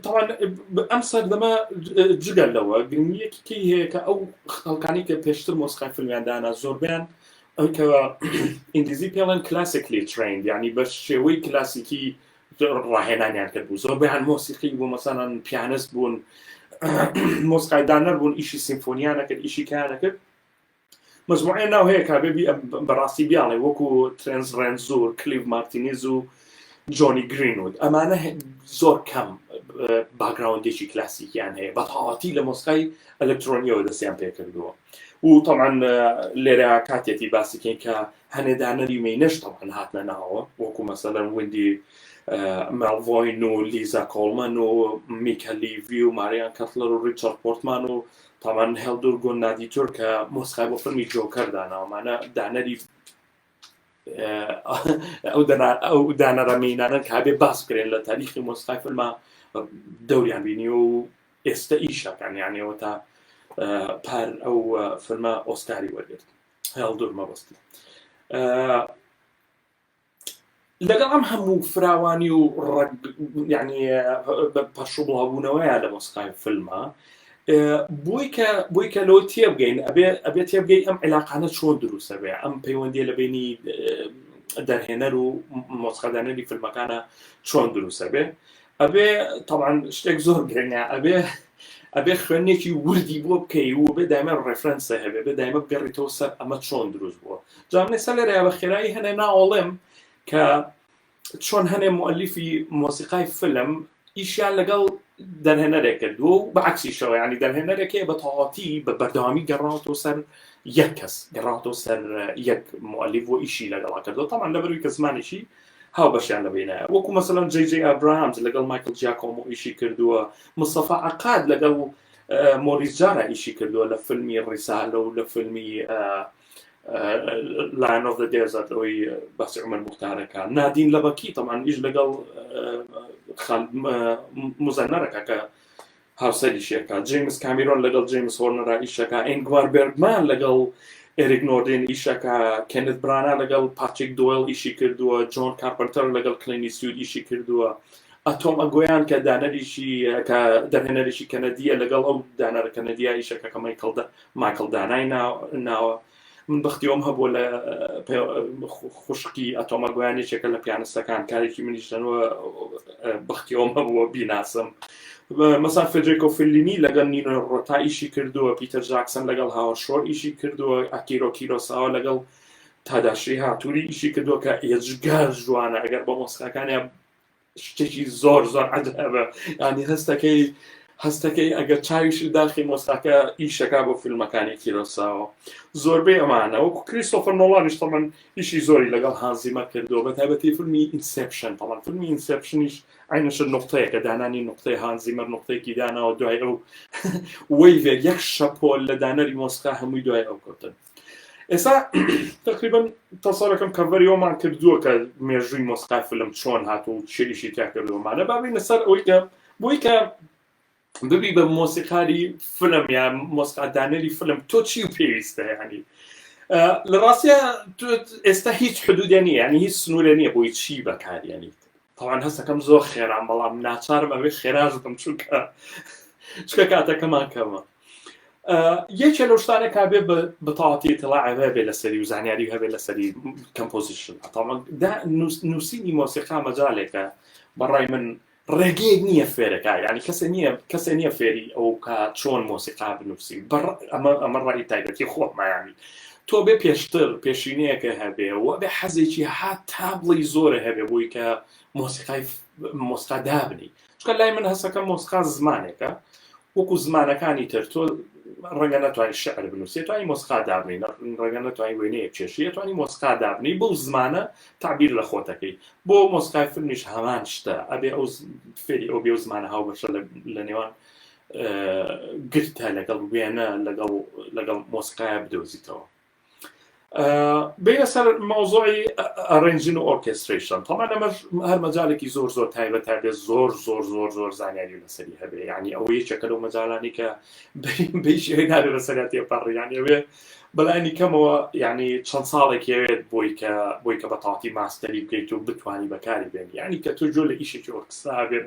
طبعا ئەم سەردەمە جگەل لەوە گرنگیەکی هەیە کە ئەو خەڵکانی کە پێشتر مۆسیقای فیلمیان دانا زۆربیان ئەو کە ئینگلیزی پێڵێن کلاسیکلی ترینډ، یعنی بە شێوەی کلاسیکی ڕاهێنانیان کرد بوو. زۆربیان مۆسیقی بوو، مەسەڵەن پیانست بوون، مۆسیقای دانەر بوون، ئیشی سیمفۆنیانە کرد، ئیشی کیانە کرد. مجموعەیە ناو هەیە کە بێبی بەڕاستی بیاڵێ وەکو ترێنز ڕێنزۆر، کلیف مارتینێز و جۆنی گرینوود، ئەمانە زۆر کەم باگراوندێکی کلاسیکیان هەیە، بە تەواوەتی لە مۆسیقای ئەلکترۆنیەوە دەستیان پێ کردووە. و طبعا لێرە کاتێتی باسیکەین کە هەنێ دانەری مینەش طبعا هاتنە ناوەوە، وەکو مەسەڵەن ویندی مەلڤۆین و لیزا کۆڵمەن و میکە لیڤی و ماریان کەتلەر و ریچارد پۆرتمان و طبعا هێڵدور گۆنادیتۆر کە مۆسیقای بۆ فیلمی جۆکەر داناوەمانە دانەری ئەو دانەرە مینانە کە هەبێ باس بکرێن لە تاریخی مۆسیقای فیلمە دەوریان بینی و ئێستا ئیشەکان، یانیەوە تا پار ئەو فیلمە ئۆسکاری وەرگرت هێڵدور مەبەستی. لەگەڵ ئەم هەموو فراوانی و یعنی پەشوبڵاوبوونەوەیە لە مۆسیقای فیلمە، بۆی کە لەوە تێبگەین ئەبێ تێبگەی ئەم عێلاقانە چۆن دروستە بێ، ئەم پەیوەندیە لە بینی دەرهێنەر و مۆسیقادانەری فیلمەکانە چۆن دروستە بێ. ئەبێ طبعا شتێک زۆر گرنگە، ئەبێ خوێندنێکی وردی بۆ بکەی و بێ دایمە ڕێفرەنسە هەبێ، بێ دایمە بگەڕیتەوە سەر ئەمە چۆن دروست بووە. جا من ئێستا لێرە بە خێرایی هەنێ ناوەڵێم کە چۆن هەنێ مؤەلیفی مۆسیقای فیلم ئیشیان لەگەڵ دەرهێنەرێک کردووە و بەعکسیشەوە، یعنی دەرهێنەرێکی بە تەواوەتی بە بەردەوامی گەڕاوەتەوە سەر یەک کەس، گەڕاوەتەوە سەر یەک مؤەلیف و ئیشی لەگەڵا کردەوە. طبعا لەبەروی کە زمانێکی هاو بەشیان لەبینایە، وەکو مەسەڵەن جێ جێ ئابراهامز لەگەڵ مایکل جیاکۆمۆ ئیشی کردووە، مستەفا عەقاد لەگەڵ مۆریس جارا ئیشی کردووە لە فیلمی ڕیسالە و لە فیلمی لاین ئۆف دە دێزەرت ئەوەی بەسی عومەر موختارەکە. نادین لەبەکی طبعا ئیش لەگەڵ موزەنەرەکە کە هاوسەریشێکە، جیمس کامیرۆن لەگەڵ جیمس هۆرنەرا ئیشەکە، ئینگوار بێرگمان لەگەڵ ئێریک نۆردین ئیشەکە، کێنت برانا لەگەڵ پاتریک دۆیل ئیشی کردووە، جۆن کارپەنتەر لەگەڵ کلینت ئیستوود ئیشی کردووە، ئەتۆم ئەگۆیان کە کە دەرهێنەریشی کەنەدیە لەگەڵ ئەو دانەرە کەنەدیا ئیشەکە کە مایکل دانای ناوە. من بەختیۆم هەبووە لە خوشکی ئەتۆمە گویانێکێکە لە پیانستەکان کارێکی منیشتنەوە بەختیۆم هەبووە بیناسم. مەسان فێدریکۆ فێلینی لەگەڵ نینۆ ڕۆتا ئیشی کردووە، پیتەر جاکسن لەگەڵ هاوەرد شۆر ئیشی کردووە، ئاکیرۆ کیرۆساوا لەگەڵ تاداشی هاتووری ئیشی کردووە کە هێزگار جوانە، ئەگەر بە مۆسیقاکانیان شتێکی زۆر زۆر عەجەبە، ینی هەستەکەی ئەگەر چاویش داخی مۆسیقاکە ئیشەکە بۆ فیلمەکانی کیرۆساوا. زۆربەی ئەمانە وەکو کریستۆفەر نۆڵانیش تەمەن ئیشی زۆری لەگەڵ هانز زیمەر کردووە، بەتایبەتی فیلمی ئینسێپشن. تەمەن فیلمی ئینسێپشنیش عینەشە نقطەیە کە دانانی نقطەی هانز زیمەر نقطەیەکی داناوە دوای ئەو وەیڤێر یەک شەپۆل لە دانەری مۆسیقا هەمووی دوای ئەو کەوتن. ئێستا تقریبا تەسەڵەکەم کەڤەریەوەمان کردووە کە مێژووی مۆسیقای فیلم چۆن هاتوو و چێ ئیشی تیا کردووەمانە، با بینە سەر ئەوەی کە بۆی کە ببی بە مۆسیقاری فیلم یان مۆسیقادانەری فیلم تۆ چی و پێویستە. ینی لە ڕاستیە ئێستا هیچ حدودێ نییە، ینی هیچ سنوورە نییە بۆی چی بەکارێنیت. طبعا هەستەکەم زۆر خێران، بەڵام ناچارم ئەوێ خێراژتم چکە کاتەکەمان کەمە. یەکێ لەو شتانە کا بێ بەتەواوەتی ئیتیڵاع هەبێ بێ لەسەری و زانیاری هەبێ لەسەری کەمپۆزیشن. نووسینی مۆسیقا مەجالێکە بەڕای من ڕێگەیەک نییە فێرەکە، ینی کەسێ نییە فێری ئەو کە چۆن مۆسیقا بنووسی. ئەمە ڕای تایبەتی خۆمایانی تۆ بێ پێشتر پێشینەیەکە هەبێ و بێ حەزێکی هات تابڵی زۆرە هەبێ بۆی کە مۆسیقا دابنی. چکە لای من هەسەکە مۆسیقا زمانێکە وەکو زمانەکانی تر. تۆ ڕەنگە نەتوانانی شعر بنووسێت، توانی مۆسیقا دابنی، ڕەنگە نەتوانی وێنەیەک چێشی، توانی مۆسیقا دابنی، بۆ زمانە تعبیر لە خۆتەکەی. بۆ مۆسیقای فیلمیش هەمان شتە، ئەبێ ئەو فێری ئەو بێ زمانە هاوبەشە لە نێوان گرتە لەگەڵ وێنە لەگەڵ مۆسیقایە بدۆزیتەوە. بینە سەر مۆزۆی ئەرێنجین و ئۆرکێستریشن. تەمان ئەمە هەر مەجالێکی زۆر زۆر تایبەت هەبێ، زۆر زۆر زۆر زۆر زانیاری لەسەری هەبێ. ینی ئەوە یەکێکە لەو مەجالانی کە بەیشێ نابێ بەسەریان تێپەڕی، ینی ئەوێ بەلایانی کەمەوە ینی چەند ساڵێک هەوێت بۆی کە بەتەواوەتی ماستەری بکەیت و بتوانی بەکاری بێنی. ینی کە تۆ جۆ لە ئیشێکی ئۆرکسترا بێت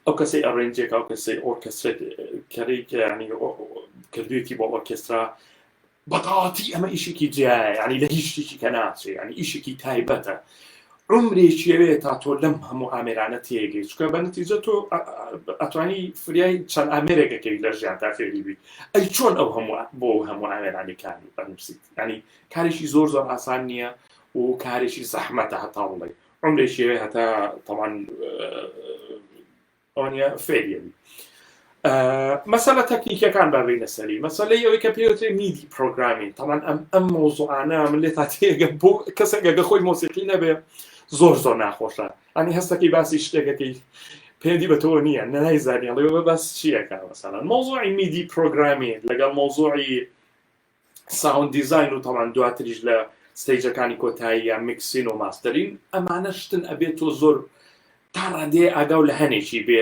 ئەو کەسەی ئەڕێنجێک ئەو کەسەی ئۆرکسترێت کەرێک ینی کردوێتی بۆ ئۆرکسترا بەتاواتی ئەمە ئیشێکی جیایە ینی لە هیچ شتێکی کە ناچێ ینی ئیشێکی تایبەتە عمرێکیەوێت تا تۆ لەم هەموو ئامێرانە تێگەی چکە بە نەتیجە تۆ ئەتوانی فریای چەند ئامێرێکەکەی لە ژیان تا فێری بی ئەی چۆن ئەو هەموو بۆ هەموو ئامێرانی کاری بەنووسیت ینی کارێکی زۆر زۆر ئاسان نییە و کارێکی زەحمەتە هەتا بڵێ عمرێکیەوێ هەتا تەمان ئەوانە فێریەبی مەسەلە تەکنیکیەکان بابینە سەری مەسەلەی ئەوەی کە پێوترێ میدی پرۆگرامین تەمان ئەم مۆزوعانە من لێ تا تێگە بۆ کەسێکگە خۆی مۆسیقی نەبێ زۆر زۆر ناخۆشە ئەنی هەستەکەی باسی شتێکەکەی پێدی بە تۆ نییە نەنایزانیڵێەوە باس چیەکە مەسەلەن مۆزوعی میدی پرۆگرامین لەگەڵ مۆزوعی ساوند دیزاین و تەمان دواتریش لە ستەیجەکانی کۆتایی یا میکسین و ماستەرین ئەمانە شتن ئەبێت تۆ زۆر تا ڕادێ ئاگاو لە هەنێکی بێ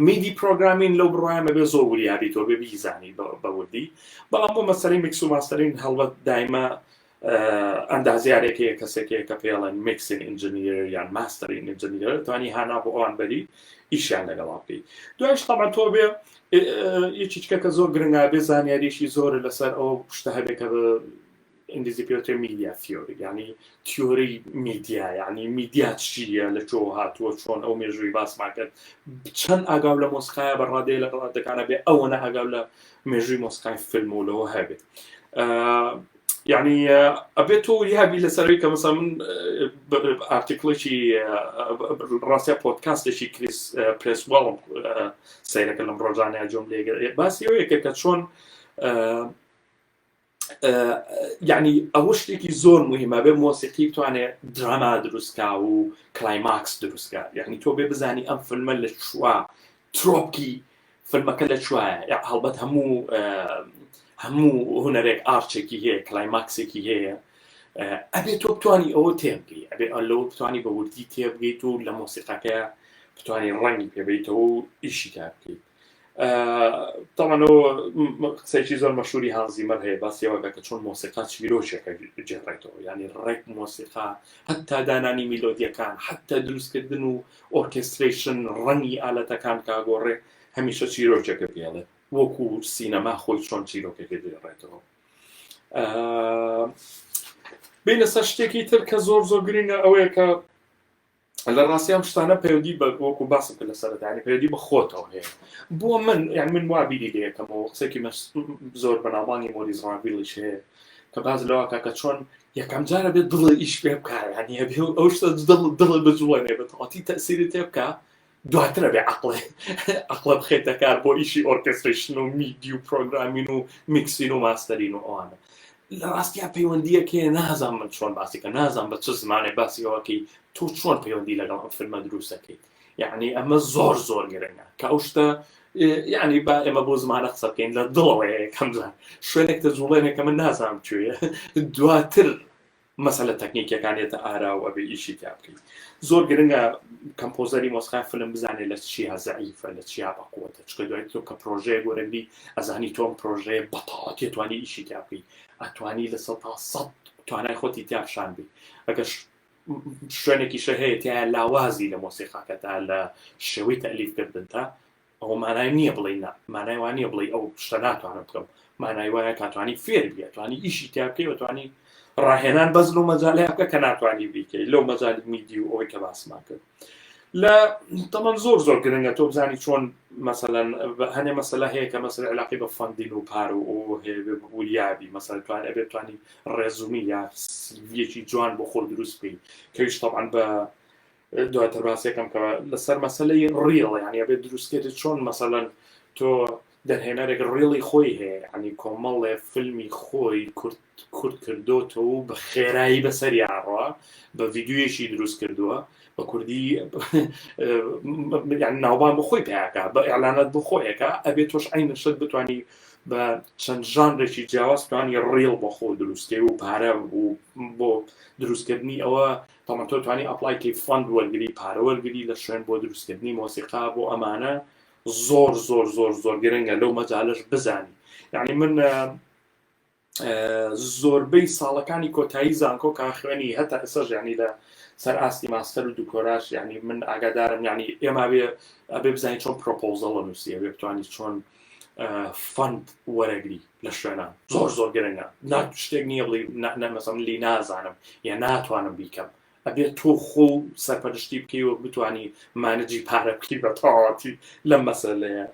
میدی پرۆگرامین لەو بڕایمە بێ زۆر وریابی تۆ بێ بیزانی بەوردی بەڵام بۆ مەسەلەی میکس و ماستەرین هەڵبەت دایمە ئەندازیارێکەیە کەسێکەیە کە پێڵەن میکسین ئینجینیر یان ماستەرین ئینجینیر توانی هانا بۆ ئەوان بەری ئیشیان لەگەڵا بکەی دوایش تەمان تۆ بێ یەکیچکە کە زۆر گرنگا بێ زانیاریشی زۆر لەسەر ئەو شتە هەبێت کە ئینگلیزی پێوترێ میدیا تیۆری ینی تیۆری میدیا ینی میدیا چییە لە چۆ هاتووە چۆن ئەو مێژووی باسمان کرد چەند ئاگاو لە مۆسیقایە بەڕادەیە لە ڕادەکانە بێ ئەوەنە ئاگاو لە مێژووی مۆسیقای فیلم و لەوە هەبێت یعنی ئەبێت تۆ یابی لەسەروی کە مەسەڵەن من ئارتیکڵێکی ڕاستە پۆدکاستێکی کریس پرێسوەڵم سەیرەکە لەم ڕۆژانەیە جۆم لێگە باسی ئەوەیەکە کە چۆن یعنی ئەوە شتێکی زۆر مهمە بێ مۆسیقی بتوانێت دراما دروستکە و کلایماکس دروستکە یعنی تۆ بێ بزانی ئەم فیلمە لە چوە ترۆپکی فیلمەکە لە چوایە هەڵبەت هەموو هونەرێک ئارچێکی هەیە کلایماکسێکی هەیە ئەبێت تۆ بتوانی ئەوە تێبگەی ئەبێ لەوە بتوانی بە وردی تێبگەیت و لە مۆسیقەکە بتوانی ڕەنگی پێبیتەوە و ئیشی تا بکەیت تەمەنەوە قسەیکی زۆر مەشهوری هانز زیمەر هەیە باسیەوەگە کە چۆن مۆسیقا چیرۆشێکە جێڕێتەوە ینی ڕێک مۆسیقا حتا دانانی میلۆدیەکان حتا دروستکردن و ئۆرکێستریشن ڕەنگی ئالەتەکان کاگۆڕێ هەمیشە چیرۆکێکە پێڵێت وەکو سینەما خۆی چۆن چیرۆکێکە جێڕێتەوە بینە سەر شتێکی تر کە زۆر زۆر گرنگە ئەوەیە کە لە ڕاستی ئەم شتانە پەیوەندی بە وەکو باسم کرد لە سەرەتایی پەیوەندی بە خۆتەوە هەیە بۆ من وا بیری لێیەکەمەوە قسێکی زۆر بەناوبانگی مۆریس ڕاویڵیش هەیە کە باز لەوەکە کە چۆن یەکەم جارە بێت دڵی ئیش پێ بکە یعنی هەبێ ئەو شتە دڵ بجوڵێنێ بەتەواتی تەئسیری تێ بکە دواترە بێ عەقڵە بخێتە کار بۆ ئیشی ئۆرکێستریشن و میدی و پرۆگرامین و میکسین و ماستەرین و ئەوانە لە ڕاستیا پەیوەندیەکێ نازانم من چۆن باسیکە نازانم بە چ زمانێ باسی ئەوەکەی تۆ چۆن پەیوەندی لەگەڵ ئەم فیلمە دروستەکەیت یعنی ئەمە زۆر زۆر گرنگە کە ئەو شتە یعنی با ئێمە بۆ زمانە قسە بکەین لە دڵەوەیە یەکەم جار شوێنێک دەجوڵێنێکە من نازانم کوێیە دواتر مەسەلە تەکنیکیەکانێتە ئارا و ئەبێ ئیشی تا بکەیت زۆر گرنگە کەمپۆزەری مۆسیقای فیلم بزانێت لە چیا زەعیفە لە چیا بەقووەتە چکە دوای تۆ کە پرۆژەیە گۆرەبی ئەزانی تۆم پرۆژەیە بەتەواتی توانی ئیشی تا بکەیت ئەتوانی لە 100 توانای خۆتی تیاپشان بی ئەگەر شوێنێکیشە هەیە تیا لاوازی لە مۆسیقاکە تا لە شێوەی تەلیفکردن تا ئەو مانای نییە بڵێ مانای وانە بڵێ ئەو شتە ناتوانم بکەم مانای وایە کاتوانی فێر بێت توانی ئیشی تا بکەی و توانی ڕاهێنان بەز لەو مەجالەیە بکە کە ناتوانی بیکەی لەو مەجالی میدی و ئەوەی کە باسمان کرد لە تەمەن زۆر گرنگە تۆ بزانی چۆن مەسەلەن هەنێ مەسەلە هەیە کە مەسەلە علاقی بە فەندین و پار و ولیابی مەسەل توان ئەبێت توانی ڕێزومی یا سیڤیەکی جوان بۆ خۆ دروست بکەی کەویش تەبعاً بە دواتر باسیەکەم کە لەسەر مەسەلەی ڕیڵ یعنی ئەبێت دروستکردێت چۆن مەسەلەن تۆ دەرهێنەرێک ڕێڵی خۆی هەیە ینی کۆمەڵێ فیلمی خۆی کورد کردوتەوە و بە خێرایی بەسەری ئاڕوا بە ڤیدیۆیەکی دروست کردووە بە کوردی ناوبان بۆ خۆی پێیاکە بە ئێعلانات بۆ خۆیەکە ئەبێت تۆش عینە شت بتوانی بە چەند ژانرێکی جیاواز بتوانی ڕێڵ بۆ خۆ دروستکەی و پارە و بۆ دروستکردنی ئەوە تەمەن تۆ توانی ئەپلایکی فەند وەرگری پارە وەرگری لە شوێن بۆ دروستکردنی مۆسیقا بۆ ئەمانە زۆر گرنگە لەو مەجالەش بزانی یعنی من زۆربەی ساڵەکانی کۆتایی زانکۆ کا خوێنی هەتا ئێسەش ینی لە سەر ئاستی ماستەر و دوکۆراش ینی من ئاگادارم ینی ئێمە ئەبێ بزانین چۆن پرۆپۆزەڵە نووسی ئەبێ بتوانانی چۆن فەند وەرەگری لە شوێنە زۆر گرنگە شتێک نییە بڵی مەسەڵەن لی نازانم یا ناتوانم بیکەم ئەبێت تۆ خۆ سەرپەرشتی بکەی و بتانی مانەجی پارە بکەی بە تەواوەتی لەم مەسەلەیە